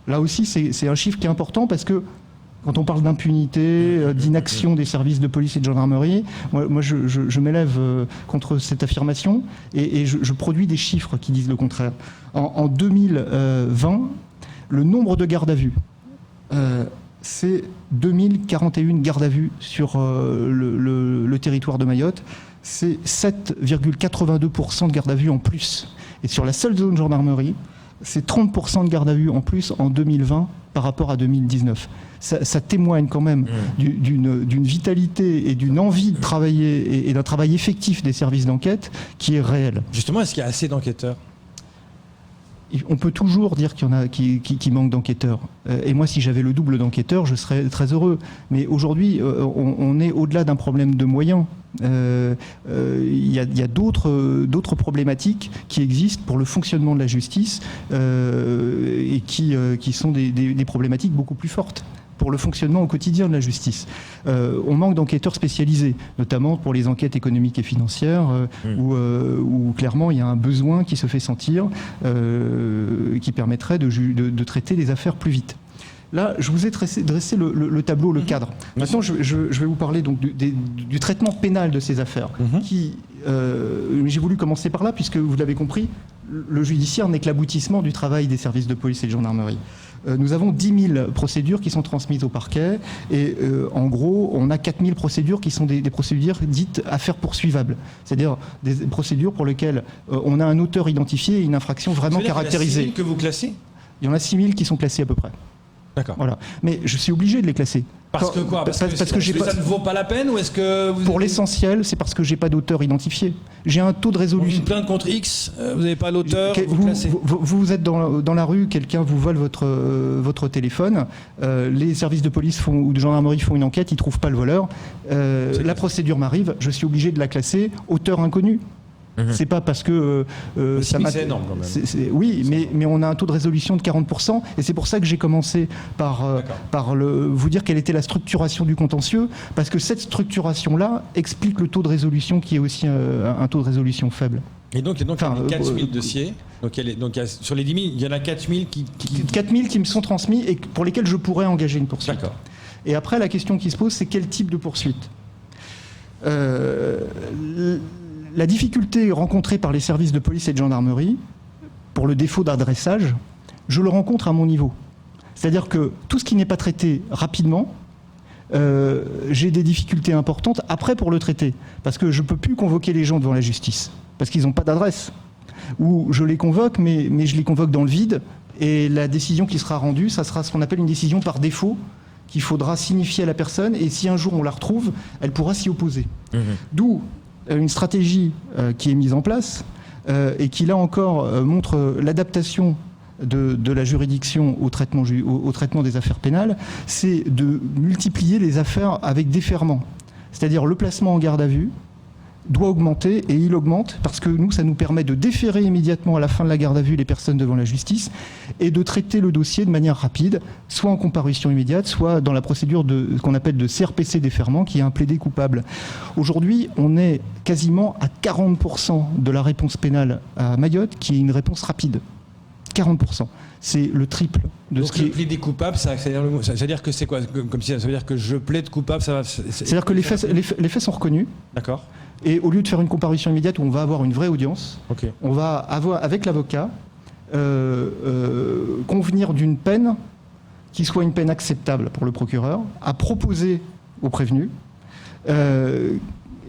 Là aussi, c'est un chiffre qui est important parce que quand on parle d'impunité, d'inaction des services de police et de gendarmerie, moi je m'élève contre cette affirmation et je produis des chiffres qui disent le contraire. En 2020, le nombre de gardes à vue, c'est 2041 gardes à vue sur le territoire de Mayotte. C'est 7,82% de gardes à vue en plus. Et sur la seule zone gendarmerie, c'est 30% de garde à vue en plus en 2020 par rapport à 2019. Ça témoigne quand même d'une vitalité et d'une envie de travailler et d'un travail effectif des services d'enquête qui est réel. Justement, est-ce qu'il y a assez d'enquêteurs ? On peut toujours dire qu'il y en a qui manquent d'enquêteurs. Et moi, si j'avais le double d'enquêteurs, je serais très heureux. Mais aujourd'hui, on est au-delà d'un problème de moyens. Il y a d'autres problématiques qui existent pour le fonctionnement de la justice et qui sont des problématiques beaucoup plus fortes pour le fonctionnement au quotidien de la justice. On manque d'enquêteurs spécialisés, notamment pour les enquêtes économiques et financières, où clairement il y a un besoin qui se fait sentir, qui permettrait de traiter les affaires plus vite. Là, je vous ai dressé le tableau, le cadre. Maintenant, je vais vous parler donc du traitement pénal de ces affaires. J'ai voulu commencer par là, puisque vous l'avez compris, le judiciaire n'est que l'aboutissement du travail des services de police et de gendarmerie. Nous avons 10 000 procédures qui sont transmises au parquet et en gros, on a 4 000 procédures qui sont des procédures dites affaires poursuivables. C'est-à-dire des procédures pour lesquelles on a un auteur identifié et une infraction vraiment caractérisée. Il y en a 6 000 que vous classez ? Il y en a 6 000 qui sont classés à peu près. D'accord. Voilà. Mais je suis obligé de les classer. Parce que quoi ? Parce que ça ne vaut pas la peine ou est-ce que vous... Pour l'essentiel, c'est parce que j'ai pas d'auteur identifié. J'ai un taux de résolution. Une plainte contre X, vous n'avez pas l'auteur, vous êtes dans la rue, quelqu'un vous vole votre téléphone, les services de police ou de gendarmerie font une enquête, ils trouvent pas le voleur. La procédure m'arrive, je suis obligé de la classer auteur inconnu. C'est pas parce que ça m'a... C'est énorme quand même. Oui, mais on a un taux de résolution de 40%, et c'est pour ça que j'ai commencé par vous dire quelle était la structuration du contentieux, parce que cette structuration-là explique le taux de résolution qui est aussi un taux de résolution faible. Et donc il y a 4 000 dossiers. Donc sur les 10 000, il y en a 4 000 qui... 4 000 qui me sont transmis et pour lesquels je pourrais engager une poursuite. D'accord. Et après, la question qui se pose, c'est quel type de poursuite ? La difficulté rencontrée par les services de police et de gendarmerie, pour le défaut d'adressage, je le rencontre à mon niveau. C'est-à-dire que tout ce qui n'est pas traité rapidement, j'ai des difficultés importantes après pour le traiter. Parce que je ne peux plus convoquer les gens devant la justice, parce qu'ils n'ont pas d'adresse. Ou je les convoque, mais je les convoque dans le vide, et la décision qui sera rendue, ça sera ce qu'on appelle une décision par défaut, qu'il faudra signifier à la personne, et si un jour on la retrouve, elle pourra s'y opposer. D'où une stratégie qui est mise en place et qui là encore montre l'adaptation de la juridiction au traitement des affaires pénales, c'est de multiplier les affaires avec défèrement. C'est-à-dire le placement en garde à vue doit augmenter, et il augmente parce que nous, ça nous permet de déférer immédiatement à la fin de la garde à vue les personnes devant la justice et de traiter le dossier de manière rapide, soit en comparution immédiate, soit dans la procédure qu'on appelle de CRPC défèrement, qui est un plaidé coupable. Aujourd'hui, on est quasiment à 40% de la réponse pénale à Mayotte qui est une réponse rapide. 40%. C'est le triple de donc ce qui est... le plaider coupable, ça veut dire que c'est quoi? Comme si ça veut dire que je plaide coupable, ça va... C'est-à-dire que les faits sont reconnus. D'accord. Et au lieu de faire une comparution immédiate où on va avoir une vraie audience, Okay. on va avoir, avec l'avocat, convenir d'une peine qui soit une peine acceptable pour le procureur, à proposer au prévenu. Et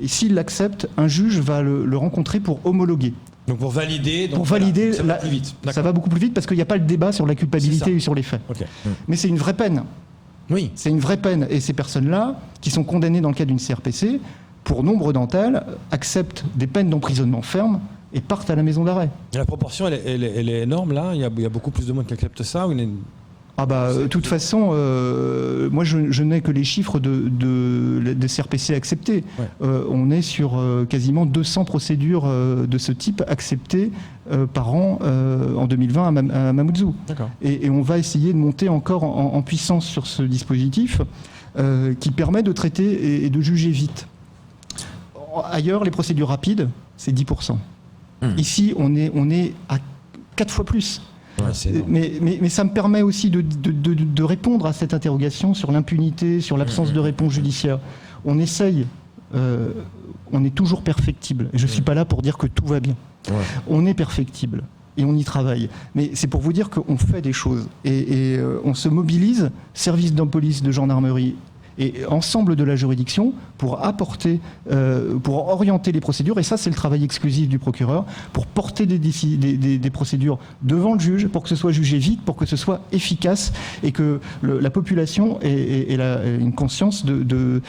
s'il l'accepte, un juge va le rencontrer pour homologuer. Donc pour valider, ça va plus vite. Ça va beaucoup plus vite parce qu'il n'y a pas le débat sur la culpabilité et sur les faits. Okay. Mais c'est une vraie peine. Oui. C'est une vraie peine. Et ces personnes-là, qui sont condamnées dans le cadre d'une CRPC, pour nombre d'entre elles, acceptent des peines d'emprisonnement ferme et partent à la maison d'arrêt. La proportion, elle est énorme là. Il y a beaucoup plus de monde qui accepte ça. De toute façon, moi je n'ai que les chiffres de CRPC acceptés. Ouais. On est sur quasiment 200 procédures de ce type acceptées par an en 2020 à Mamoudzou. D'accord. Et on va essayer de monter encore en puissance sur ce dispositif qui permet de traiter et de juger vite. Ailleurs, les procédures rapides, c'est 10%. Ici, on est à 4 fois plus. Ouais, mais ça me permet aussi de répondre à cette interrogation sur l'impunité, sur l'absence de réponse judiciaire. On essaye, on est toujours perfectible. Je ne suis pas là pour dire que tout va bien. Ouais. On est perfectible et on y travaille. Mais c'est pour vous dire qu'on fait des choses. Et on se mobilise, service de police, de gendarmerie, et ensemble de la juridiction pour apporter, pour orienter les procédures, et ça c'est le travail exclusif du procureur, pour porter des procédures devant le juge, pour que ce soit jugé vite, pour que ce soit efficace, et que la population ait une conscience d'une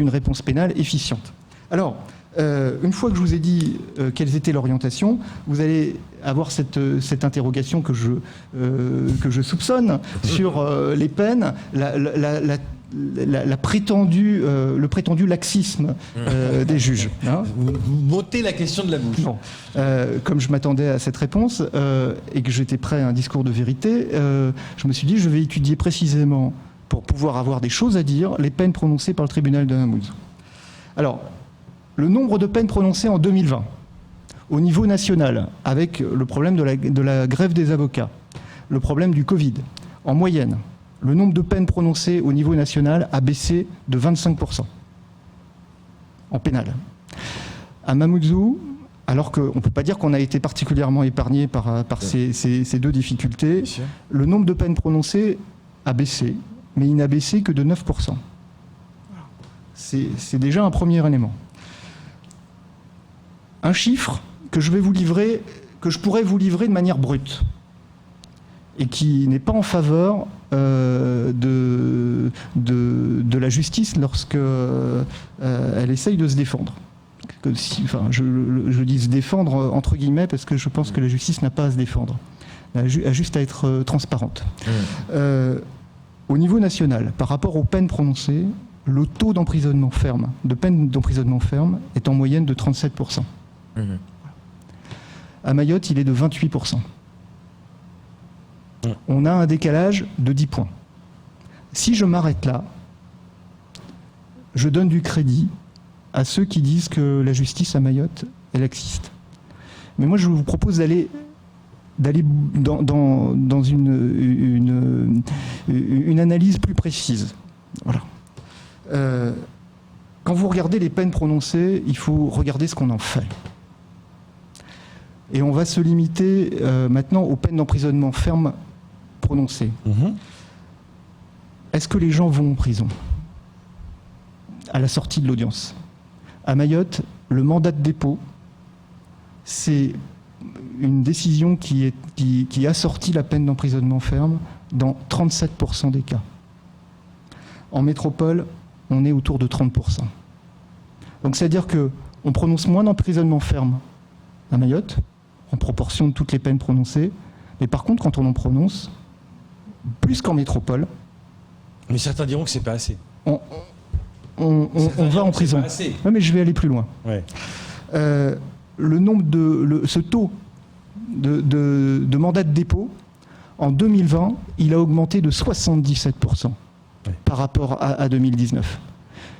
réponse pénale efficiente. Alors, une fois que je vous ai dit quelles étaient l'orientation, vous allez avoir cette interrogation que je soupçonne sur les peines, le prétendu laxisme des juges. Hein. Vous m'ôtez la question de la bouche. Bon. Comme je m'attendais à cette réponse et que j'étais prêt à un discours de vérité, je me suis dit je vais étudier précisément, pour pouvoir avoir des choses à dire, les peines prononcées par le tribunal de Mamoudzou. Alors, le nombre de peines prononcées en 2020, au niveau national, avec le problème de la grève des avocats, le problème du Covid, en moyenne, le nombre de peines prononcées au niveau national a baissé de 25% en pénal. À Mamoudzou, alors qu'on ne peut pas dire qu'on a été particulièrement épargné par ces deux difficultés, le nombre de peines prononcées a baissé, mais il n'a baissé que de 9%. C'est déjà un premier élément. Un chiffre que je pourrais vous livrer de manière brute et qui n'est pas en faveur de la justice lorsque elle essaye de se défendre. Je dis se défendre entre guillemets parce que je pense que la justice n'a pas à se défendre. Elle a juste à être transparente. Au niveau national, par rapport aux peines prononcées, le taux d'emprisonnement ferme, de peine d'emprisonnement ferme, est en moyenne de 37%. À Mayotte, il est de 28%. On a un décalage de 10 points. Si je m'arrête là, je donne du crédit à ceux qui disent que la justice à Mayotte est laxiste. Mais moi, je vous propose d'aller dans une analyse plus précise. Voilà. Quand vous regardez les peines prononcées, il faut regarder ce qu'on en fait. Et on va se limiter maintenant aux peines d'emprisonnement ferme prononcées. Est-ce que les gens vont en prison à la sortie de l'audience? À Mayotte, le mandat de dépôt, c'est une décision qui assortit la peine d'emprisonnement ferme dans 37% des cas. En métropole, on est autour de 30%. Donc c'est-à-dire qu'on prononce moins d'emprisonnement ferme à Mayotte, en proportion de toutes les peines prononcées, Mais par contre, quand on en prononce, plus qu'en métropole, Mais certains diront que c'est pas assez. on va en prison. Ouais, mais je vais aller plus loin. Ouais. Ce taux de mandat de dépôt, en 2020, il a augmenté de 77% par rapport à 2019.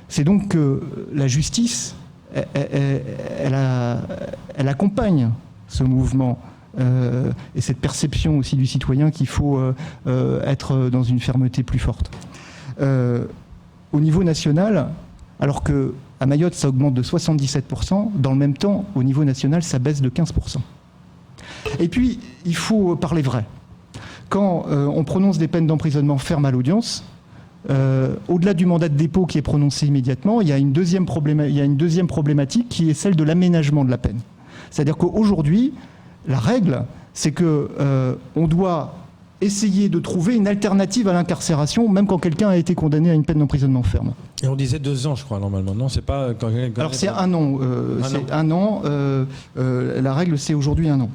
C'est donc que la justice, elle accompagne ce mouvement et cette perception aussi du citoyen qu'il faut être dans une fermeté plus forte. Au niveau national, alors qu'à Mayotte, ça augmente de 77%, dans le même temps, au niveau national, ça baisse de 15%. Et puis, il faut parler vrai. Quand on prononce des peines d'emprisonnement ferme à l'audience, au-delà du mandat de dépôt qui est prononcé immédiatement, il y a une deuxième problématique qui est celle de l'aménagement de la peine. C'est-à-dire qu'aujourd'hui, la règle, c'est qu'on doit essayer de trouver une alternative à l'incarcération, même quand quelqu'un a été condamné à une peine d'emprisonnement ferme. Et on disait 2 ans, je crois, normalement. Non, c'est pas... Alors c'est 1 an. Un an. La règle, c'est aujourd'hui 1 an.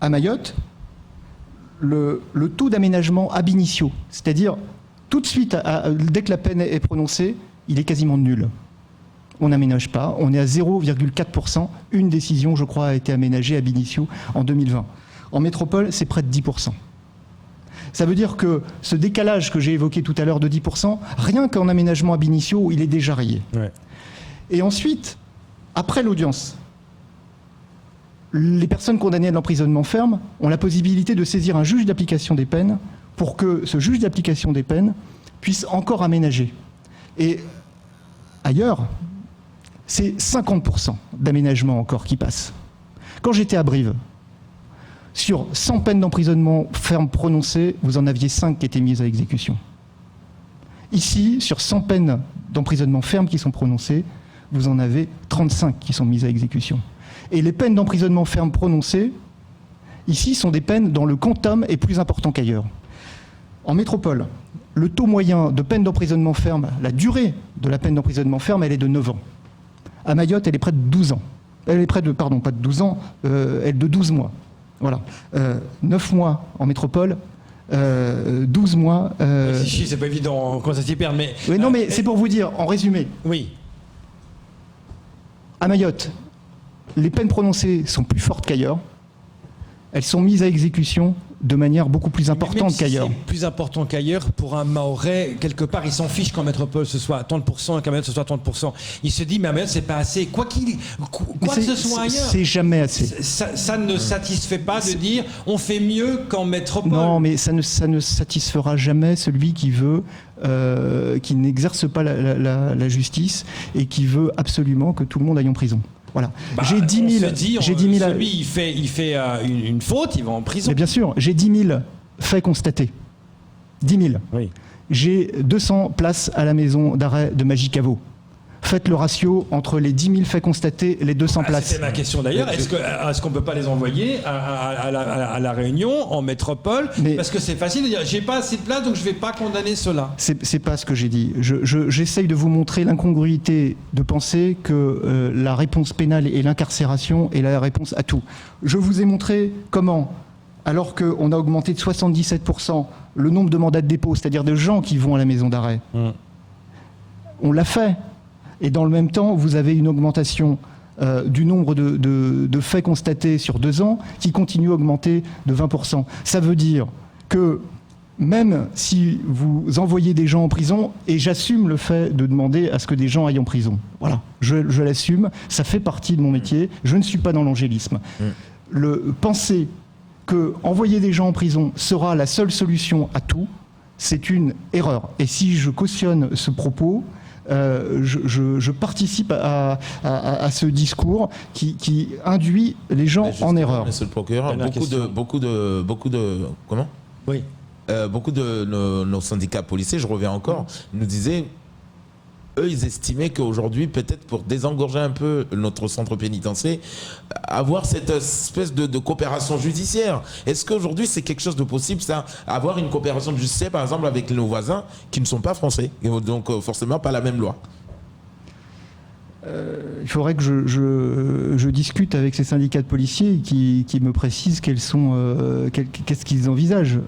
À Mayotte, le taux d'aménagement ab initio, c'est-à-dire tout de suite, dès que la peine est prononcée, il est quasiment nul. On n'aménage pas, on est à 0,4%. Une décision, je crois, a été aménagée ab initio en 2020. En métropole, c'est près de 10%. Ça veut dire que ce décalage que j'ai évoqué tout à l'heure de 10%, rien qu'en aménagement ab initio, il est déjà rayé. Ouais. Et ensuite, après l'audience, les personnes condamnées à l'emprisonnement ferme ont la possibilité de saisir un juge d'application des peines pour que ce juge d'application des peines puisse encore aménager. Et ailleurs, c'est 50% d'aménagement encore qui passe. Quand j'étais à Brive, sur 100 peines d'emprisonnement ferme prononcées, vous en aviez 5 qui étaient mises à exécution. Ici, sur 100 peines d'emprisonnement ferme qui sont prononcées, vous en avez 35 qui sont mises à exécution. Et les peines d'emprisonnement ferme prononcées, ici, sont des peines dont le quantum est plus important qu'ailleurs. En métropole, le taux moyen de peine d'emprisonnement ferme, la durée de la peine d'emprisonnement ferme, elle est de 9 ans. À Mayotte, elle est près de 12 ans. Elle est près de, pardon, pas de 12 ans, elle est de 12 mois. Voilà. 9 mois en métropole, 12 mois... C'est pas évident quand ça s'y perd, mais... Oui, non, mais c'est pour vous dire, en résumé. Oui. À Mayotte, les peines prononcées sont plus fortes qu'ailleurs. Elles sont mises à exécution de manière beaucoup plus importante qu'ailleurs. C'est plus important qu'ailleurs. Pour un Mahorais, quelque part, il s'en fiche qu'en métropole ce soit 30% et qu'à Mayotte ce soit 30%. Il se dit, mais à Mayotte, c'est pas assez. Quoi que ce soit ailleurs. C'est jamais assez. Ça ne satisfait pas de dire, on fait mieux qu'en métropole. Non, mais ça ne satisfera jamais celui qui veut, qui n'exerce pas la justice et qui veut absolument que tout le monde aille en prison. Voilà. J'ai 10 000. Celui, il fait une faute, il va en prison. Mais bien sûr, j'ai 10 000 faits constatés. 10 000. Oui. J'ai 200 places à la maison d'arrêt de Magicavo. Faites le ratio entre les 10 000 faits constatés et les 200 places. C'était ma question d'ailleurs. Est-ce qu'on ne peut pas les envoyer à la Réunion, en métropole? Parce que c'est facile de dire, j'ai pas assez de place, donc je ne vais pas condamner cela. C'est pas ce que j'ai dit. J'essaye de vous montrer l'incongruité de penser que la réponse pénale et l'incarcération est la réponse à tout. Je vous ai montré comment, alors qu'on a augmenté de 77% le nombre de mandats de dépôt, c'est-à-dire de gens qui vont à la maison d'arrêt, on l'a fait. Et dans le même temps, vous avez une augmentation du nombre de faits constatés sur 2 ans qui continue à augmenter de 20%. Ça veut dire que même si vous envoyez des gens en prison, et j'assume le fait de demander à ce que des gens aillent en prison, voilà, je l'assume, ça fait partie de mon métier, je ne suis pas dans l'angélisme. Penser que envoyer des gens en prison sera la seule solution à tout, c'est une erreur. Et si je cautionne ce propos, je participe à ce discours qui induit les gens en erreur. Monsieur le procureur, beaucoup de nos syndicats policiers, je reviens encore, nous disaient, eux, ils estimaient qu'aujourd'hui, peut-être pour désengorger un peu notre centre pénitentiaire, avoir cette espèce de coopération judiciaire. Est-ce qu'aujourd'hui, c'est quelque chose de possible, ça, avoir une coopération judiciaire, par exemple, avec nos voisins qui ne sont pas français, et donc forcément pas la même loi? il faudrait que je discute avec ces syndicats de policiers qui me précisent qu'est-ce qu'ils envisagent.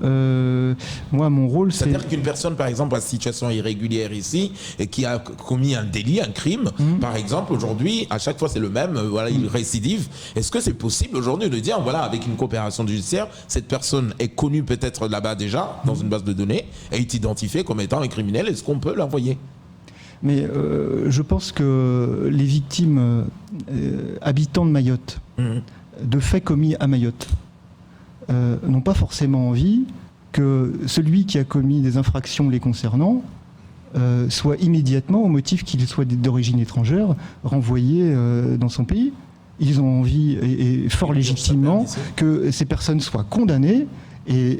Moi, mon rôle, c'est... C'est-à-dire qu'une personne, par exemple, en situation irrégulière ici, et qui a commis un délit, un crime, par exemple, aujourd'hui, à chaque fois c'est le même, voilà, il récidive. Est-ce que c'est possible aujourd'hui de dire, voilà, avec une coopération judiciaire, cette personne est connue peut-être là-bas déjà, dans une base de données, et est identifiée comme étant un criminel, est-ce qu'on peut l'envoyer ? Mais je pense que les victimes habitants de Mayotte, de faits commis à Mayotte, n'ont pas forcément envie que celui qui a commis des infractions les concernant soit immédiatement, au motif qu'il soit d'origine étrangère, renvoyé dans son pays. Ils ont envie, et fort légitimement, que ces personnes soient condamnées et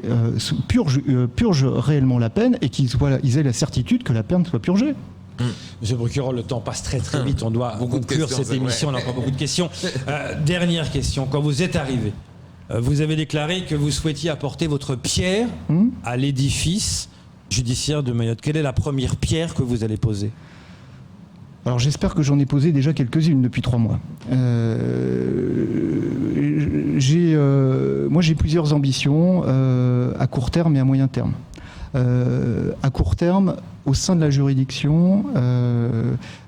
purgent réellement la peine, et qu'ils aient la certitude que la peine soit purgée. Monsieur le procureur, le temps passe très très vite. On doit conclure cette émission. On n'a pas beaucoup de questions. Dernière question. Quand vous êtes arrivé, vous avez déclaré que vous souhaitiez apporter votre pierre à l'édifice judiciaire de Mayotte. Quelle est la première pierre que vous allez poser ? Alors j'espère que j'en ai posé déjà quelques-unes depuis 3 mois. Moi j'ai plusieurs ambitions à court terme et à moyen terme. À court terme, au sein de la juridiction,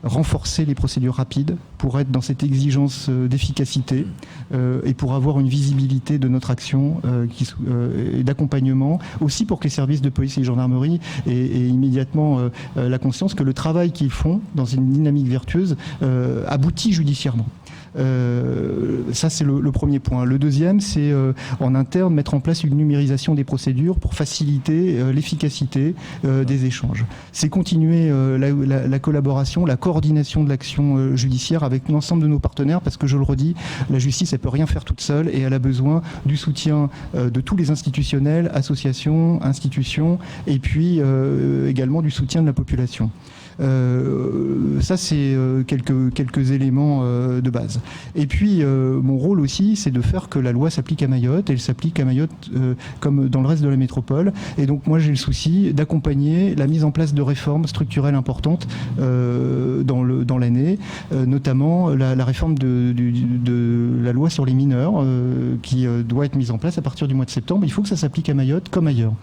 renforcer les procédures rapides pour être dans cette exigence d'efficacité et pour avoir une visibilité de notre action et d'accompagnement, aussi pour que les services de police et de gendarmerie aient immédiatement la conscience que le travail qu'ils font dans une dynamique vertueuse aboutit judiciairement. Ça c'est le premier point. Le deuxième, c'est en interne mettre en place une numérisation des procédures pour faciliter l'efficacité des échanges. C'est continuer la collaboration, la coordination de l'action judiciaire avec l'ensemble de nos partenaires, parce que je le redis, la justice elle peut rien faire toute seule et elle a besoin du soutien de tous les institutionnels, associations, institutions, et puis également du soutien de la population. Ça c'est quelques éléments de base. Et puis mon rôle aussi, c'est de faire que la loi s'applique à Mayotte. Elle s'applique à Mayotte comme dans le reste de la métropole. Et donc moi j'ai le souci d'accompagner la mise en place de réformes structurelles importantes dans l'année, notamment la réforme de la loi sur les mineurs qui doit être mise en place à partir du mois de septembre. Il faut que ça s'applique à Mayotte comme ailleurs.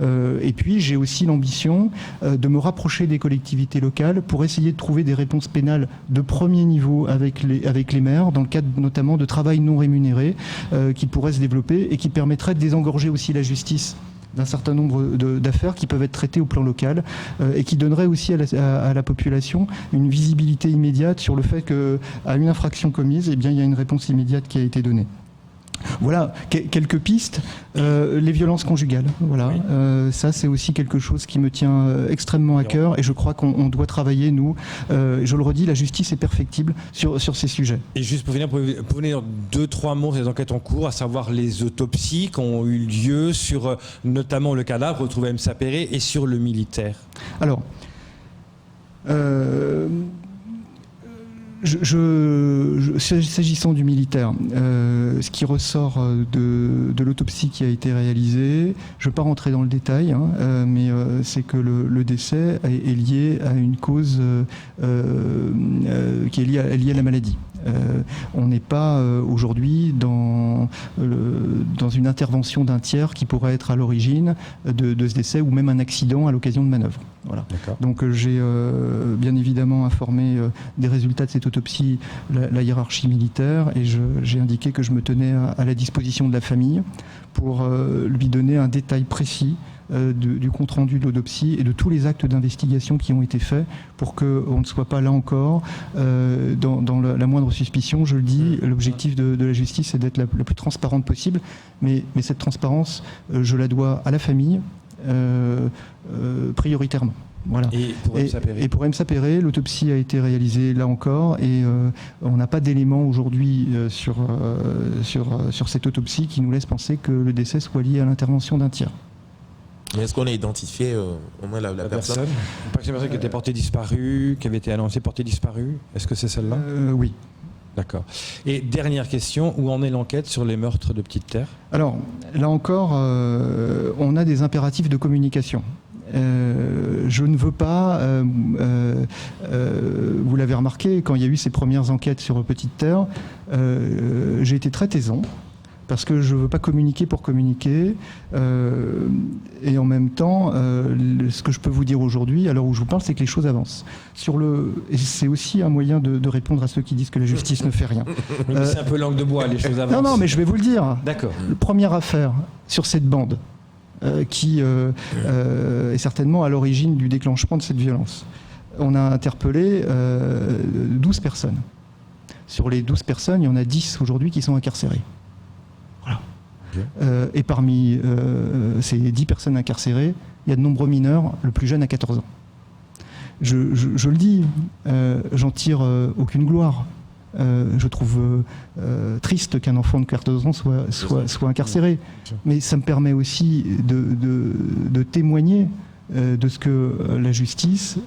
Et puis j'ai aussi l'ambition de me rapprocher des collectivités locales pour essayer de trouver des réponses pénales de premier niveau avec les maires, dans le cadre notamment de travail non rémunéré qui pourrait se développer et qui permettrait de désengorger aussi la justice d'un certain nombre d'affaires qui peuvent être traitées au plan local et qui donnerait aussi à la population une visibilité immédiate sur le fait qu'à une infraction commise, eh bien, il y a une réponse immédiate qui a été donnée. Voilà, quelques pistes. Les violences conjugales, voilà. Oui. Ça, c'est aussi quelque chose qui me tient extrêmement à cœur et je crois qu'on doit travailler, nous. Je le redis, la justice est perfectible sur ces sujets. Et juste pour finir, pouvez dire 2-3 mots sur les enquêtes en cours, à savoir les autopsies qui ont eu lieu sur notamment le cadavre retrouvé à Msapéré et sur le militaire. Alors, s'agissant du militaire, ce qui ressort de l'autopsie qui a été réalisée, je ne vais pas rentrer dans le détail, mais c'est que le décès est lié à une cause qui est liée à la maladie. On n'est pas aujourd'hui dans une intervention d'un tiers qui pourrait être à l'origine de ce décès ou même un accident à l'occasion de manœuvres. Voilà. Donc j'ai bien évidemment informé des résultats de cette autopsie la hiérarchie militaire et j'ai indiqué que je me tenais à la disposition de la famille pour lui donner un détail précis du compte-rendu de l'autopsie et de tous les actes d'investigation qui ont été faits pour qu'on ne soit pas là encore dans la moindre suspicion. Je le dis, l'objectif de la justice c'est d'être la plus transparente possible, mais cette transparence, je la dois à la famille prioritairement. Voilà. Et pour Msapéré, l'autopsie a été réalisée là encore et on n'a pas d'éléments aujourd'hui sur cette autopsie qui nous laisse penser que le décès soit lié à l'intervention d'un tiers. Mais est-ce qu'on a identifié au moins la personne? Pas que c'est une personne qui était portée disparue, qui avait été annoncée portée disparue. Est-ce que c'est celle-là? Oui. D'accord. Et dernière question, où en est l'enquête sur les meurtres de Petite Terre? Alors, là encore, on a des impératifs de communication. Je ne veux pas, vous l'avez remarqué, quand il y a eu ces premières enquêtes sur Petite Terre, j'ai été très taisant, parce que je ne veux pas communiquer pour communiquer, et en même temps, ce que je peux vous dire aujourd'hui, à l'heure où je vous parle, c'est que les choses avancent. Et c'est aussi un moyen de répondre à ceux qui disent que la justice ne fait rien. C'est un peu langue de bois, les choses avancent. Non, mais je vais vous le dire. D'accord. Première affaire sur cette bande, qui est certainement à l'origine du déclenchement de cette violence. On a interpellé 12 personnes. Sur les 12 personnes, il y en a 10 aujourd'hui qui sont incarcérées. Voilà. Okay. Et parmi ces 10 personnes incarcérées, il y a de nombreux mineurs, le plus jeune à 14 ans. Je le dis, j'en tire aucune gloire. Je trouve triste qu'un enfant de 14 ans soit incarcéré. Mais ça me permet aussi de témoigner de ce que la justice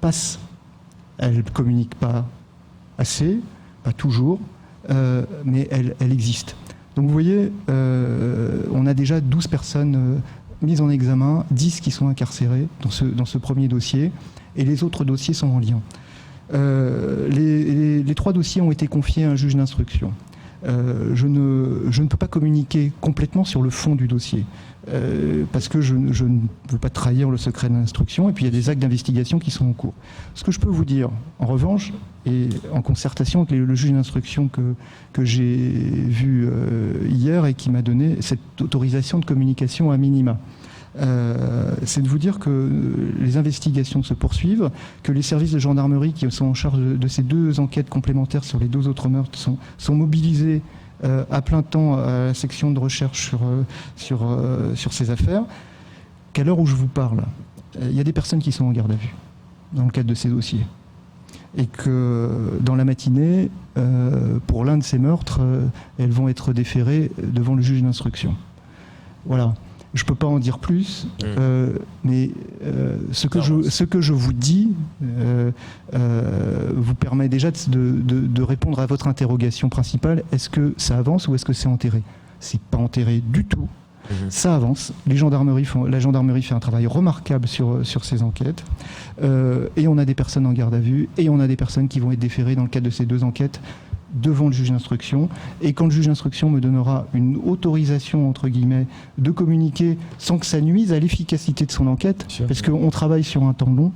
passe. Elle ne communique pas assez, pas toujours, mais elle existe. Donc vous voyez, on a déjà 12 personnes mises en examen, 10 qui sont incarcérées dans ce premier dossier, et les autres dossiers sont en lien. Les 3 dossiers ont été confiés à un juge d'instruction. Je ne peux pas communiquer complètement sur le fond du dossier, parce que je ne veux pas trahir le secret de l'instruction, et puis il y a des actes d'investigation qui sont en cours. Ce que je peux vous dire, en revanche, et en concertation avec le juge d'instruction que j'ai vu hier et qui m'a donné cette autorisation de communication à minima, c'est de vous dire que les investigations se poursuivent, que les services de gendarmerie qui sont en charge de ces 2 enquêtes complémentaires sur les 2 autres meurtres sont mobilisés à plein temps à la section de recherche sur ces affaires, qu'à l'heure où je vous parle, il y a des personnes qui sont en garde à vue dans le cadre de ces dossiers. Et que dans la matinée, pour l'un de ces meurtres, elles vont être déférées devant le juge d'instruction. Voilà. Je ne peux pas en dire plus, mais ce que je vous dis vous permet déjà de répondre à votre interrogation principale. Est-ce que ça avance ou est-ce que c'est enterré ? C'est pas enterré du tout. Ça avance. La gendarmerie fait un travail remarquable sur ces enquêtes. Et on a des personnes en garde à vue et on a des personnes qui vont être déférées dans le cadre de ces 2 enquêtes devant le juge d'instruction, et quand le juge d'instruction me donnera une autorisation, entre guillemets, de communiquer sans que ça nuise à l'efficacité de son enquête, parce qu'on travaille sur un temps long,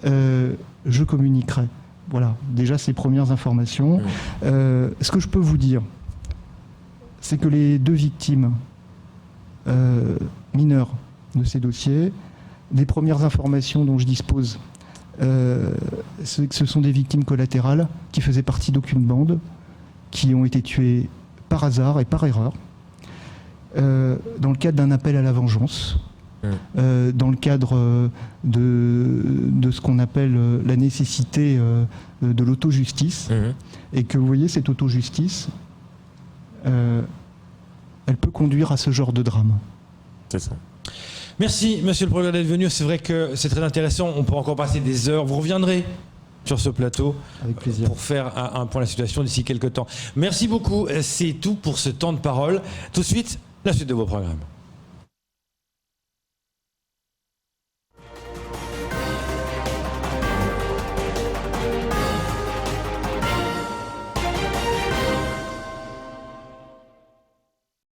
je communiquerai. Voilà, déjà ces premières informations. Ce que je peux vous dire, c'est que les 2 victimes mineures de ces dossiers, des premières informations dont je dispose, ce sont des victimes collatérales qui faisaient partie d'aucune bande, qui ont été tuées par hasard et par erreur, dans le cadre d'un appel à la vengeance, dans le cadre de ce qu'on appelle la nécessité de l'auto-justice, et que vous voyez, cette auto-justice, elle peut conduire à ce genre de drame. C'est ça. Merci, monsieur le procureur, d'être venu. C'est vrai que c'est très intéressant. On peut encore passer des heures. Vous reviendrez sur ce plateau avec plaisir pour faire un point de la situation d'ici quelques temps. Merci beaucoup. C'est tout pour ce temps de parole. Tout de suite, la suite de vos programmes.